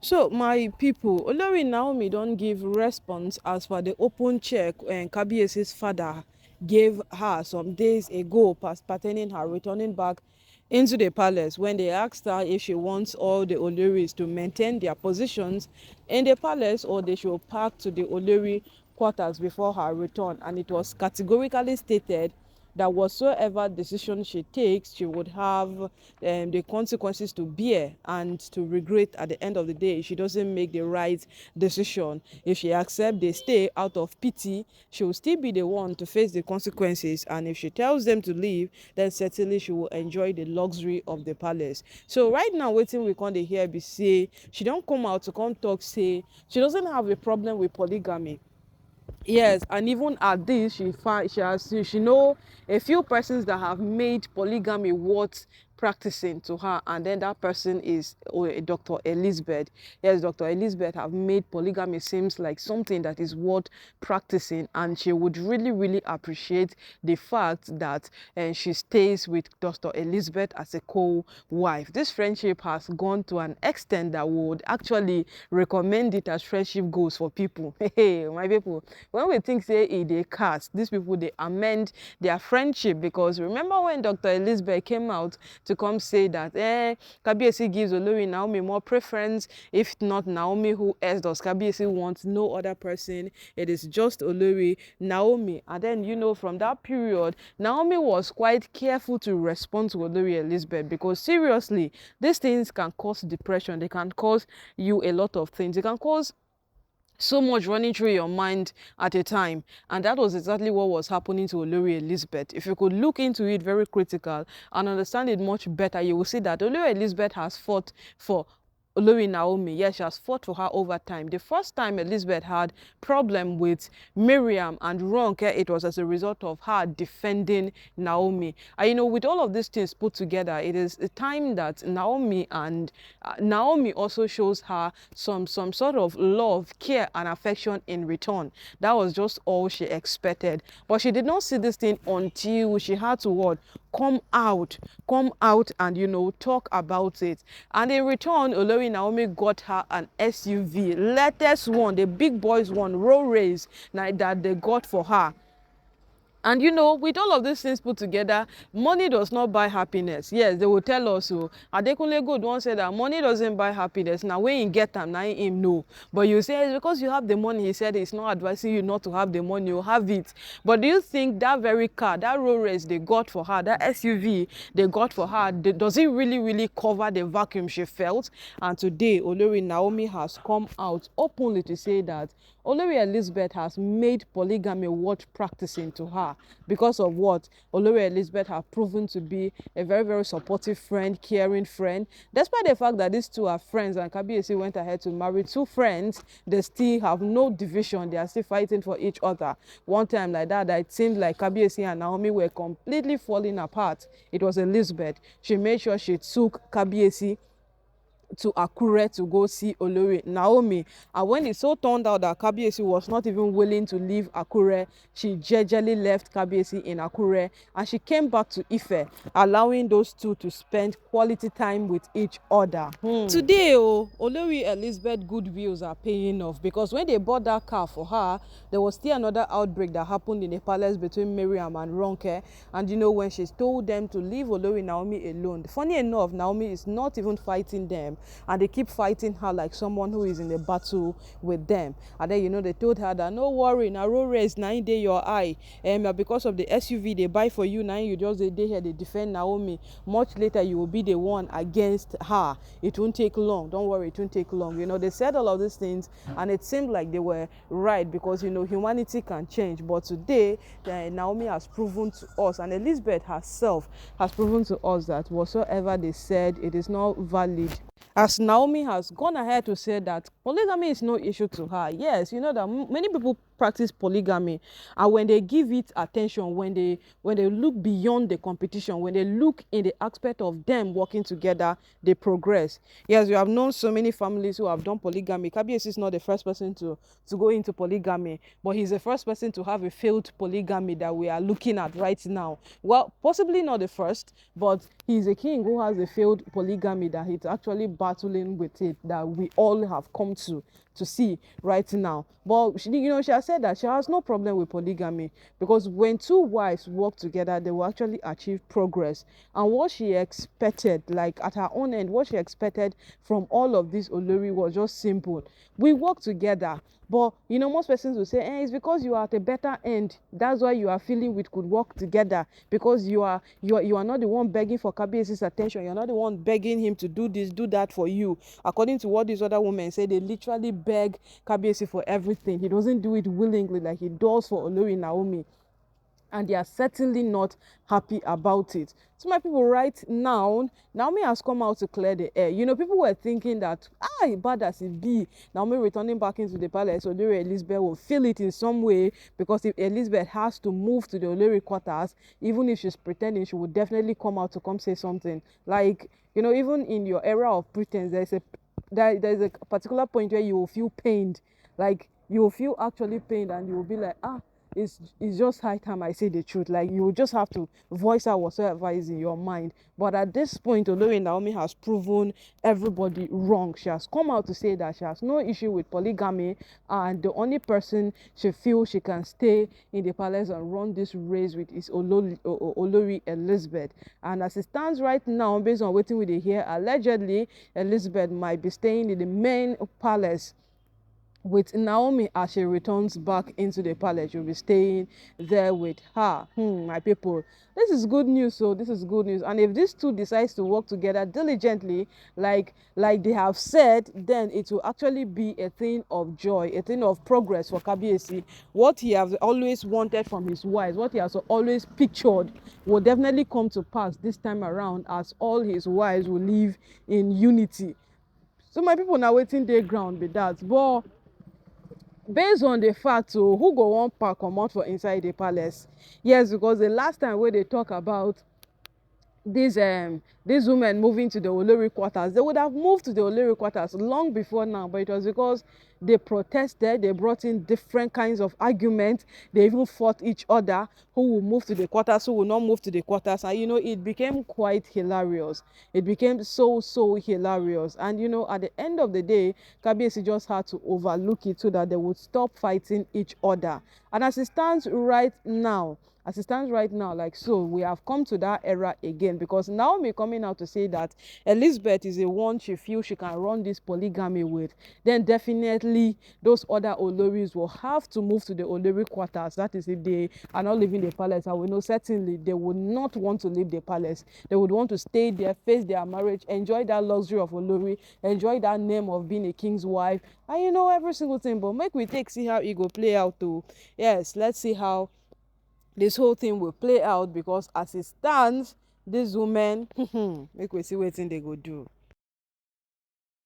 So my people, Olori Naomi don't give response as for the open check and Kabiesi's father gave her some days ago pertaining her returning back into the palace when they asked her if she wants all the Oloris to maintain their positions in the palace or they should pack to the Olori quarters before her return, and it was categorically stated that whatsoever decision she takes, she would have the consequences to bear and to regret at the end of the day if she doesn't make the right decision. If she accepts they stay out of pity, she will still be the one to face the consequences. And if she tells them to leave, then certainly she will enjoy the luxury of the palace. So right now, waiting we can't hear be say she don't come out to come talk say she doesn't have a problem with polygamy. Yes, and even at this, she know a few persons that have made polygamy worth practicing to her, and then that person is Dr. Elizabeth. Yes, Dr. Elizabeth have made polygamy seems like something that is worth practicing, and she would really, really appreciate the fact that she stays with Dr. Elizabeth as a co-wife. This friendship has gone to an extent that would actually recommend it as friendship goals for people. Hey, my people, when we think say they cast, these people they amend their friendship, because remember when Dr. Elizabeth came out to come say that Kabiesi gives Olori Naomi more preference, if not Naomi, who else does Kabiesi want? No other person, it is just Olori Naomi. And then from that period, Naomi was quite careful to respond to Olori Elizabeth, because seriously, these things can cause depression, they can cause you a lot of things, they can cause so much running through your mind at a time. And that was exactly what was happening to Olori Elizabeth. If you could look into it very critical and understand it much better, you will see that Olori Elizabeth has fought for Olori Naomi. Yes, she has fought for her over time. The first time Elizabeth had problem with Miriam and Ronke, it was as a result of her defending Naomi. And with all of these things put together, it is a time that Naomi also shows her some sort of love, care, and affection in return. That was just all she expected. But she did not see this thing until she had to what? Come out and talk about it. And in return, Olori Naomi got her an SUV, latest one, the big boys one, road race that they got for her. And with all of these things put together, money does not buy happiness. Yes, they will tell us so. Adekunle Gold once said that money doesn't buy happiness. Now when you get them, now him no. But you say it's because you have the money. He said it's not advising you not to have the money, you have it. But do you think that very car, that road race they got for her, that SUV they got for her, does it really, really cover the vacuum she felt? And today, Olori Naomi has come out openly to say that Olori Elizabeth has made polygamy worth practicing to her because of what? Olori Elizabeth have proven to be a very, very supportive friend, caring friend. Despite the fact that these two are friends and Kabiyesi went ahead to marry two friends, they still have no division. They are still fighting for each other. One time like that it seemed like Kabiyesi and Naomi were completely falling apart. It was Elizabeth. She made sure she took Kabiyesi to Akure to go see Olori Naomi. And when it so turned out that Kabiyesi was not even willing to leave Akure, she gingerly left Kabiyesi in Akure and she came back to Ife, allowing those two to spend quality time with each other. Today, Olori Elizabeth goodwills are paying off, because when they bought that car for her, there was still another outbreak that happened in the palace between Miriam and Ronke. And when she told them to leave Olori Naomi alone, funny enough, Naomi is not even fighting them, and they keep fighting her like someone who is in a battle with them. And then they told her that no worry, na road race, na in dey your eye, because of the SUV they buy for you, now you just dey here they defend Naomi. Much later you will be the one against her. It won't take long, don't worry, it won't take long. They said all of these things and it seemed like they were right, because humanity can change. But today Naomi has proven to us, and Elizabeth herself has proven to us, that whatsoever they said, it is not valid. As Naomi has gone ahead to say that polygamy is no issue to her. Yes, that many people practice polygamy, and when they give it attention, when they look beyond the competition, when they look in the aspect of them working together, they progress. Yes, we have known so many families who have done polygamy. Kabiyesi is not the first person to go into polygamy, but he's the first person to have a failed polygamy that we are looking at right now. Well, possibly not the first, but he's a king who has a failed polygamy that he's actually battling with it, that we all have come to see right now. But she has said that she has no problem with polygamy, because when two wives work together, they will actually achieve progress. And what she expected, like at her own end, what she expected from all of this Olori was just simple. We work together, but most persons will say, it's because you are at a better end, that's why you are feeling we could work together, because you are not the one begging for Kabiyesi's attention, you're not the one begging him to do this, do that for you. According to what these other women say, they literally beg Kabiyesi for everything. He doesn't do it willingly like he does for Olori Naomi, and they are certainly not happy about it. So my people, right now, Naomi has come out to clear the air. People were thinking that, bad as it be, Naomi returning back into the palace, Olori Elizabeth will feel it in some way, because if Elizabeth has to move to the Olori quarters, even if she's pretending, she would definitely come out to come say something. Like, even in your era of pretense, there's a particular point where you will feel pained. Like, you will feel actually pained, and you will be like, it's just high time I say the truth. Like, you just have to voice out whatsoever is in your mind. But at this point, Olori Naomi has proven everybody wrong. She has come out to say that she has no issue with polygamy, and the only person she feels she can stay in the palace and run this race with is Olori Elizabeth. And as it stands right now, based on what we hear, allegedly Elizabeth might be staying in the main palace with Naomi. As she returns back into the palace, you'll be staying there with her. My people, this is good news. So this is good news. And if these two decides to work together diligently, like they have said, then it will actually be a thing of joy, a thing of progress for Kabiyesi. What he has always wanted from his wives, what he has always pictured, will definitely come to pass this time around, as all his wives will live in unity. So my people, now waiting their ground be that. But based on the fact, who go wan pack comot for inside the palace? Yes, because the last time wey they talk about these women moving to the Olori quarters, they would have moved to the Olori quarters long before now, but it was because they protested, they brought in different kinds of arguments, they even fought each other, who will move to the quarters, who will not move to the quarters. And it became quite hilarious. It became so hilarious. And at the end of the day, Kabiyesi just had to overlook it so that they would stop fighting each other. And as it stands right now, like, so we have come to that era again, because Naomi coming out to say that Elizabeth is the one she feels she can run this polygamy with, then definitely those other Oloris will have to move to the Olori quarters. That is, if they are not leaving the palace. And we know certainly they would not want to leave the palace. They would want to stay there, face their marriage, enjoy that luxury of Olori, enjoy that name of being a king's wife, and every single thing. But make we see how it go play out too. Yes, let's see how this whole thing will play out, because as it stands, these women make we see wetin they go do.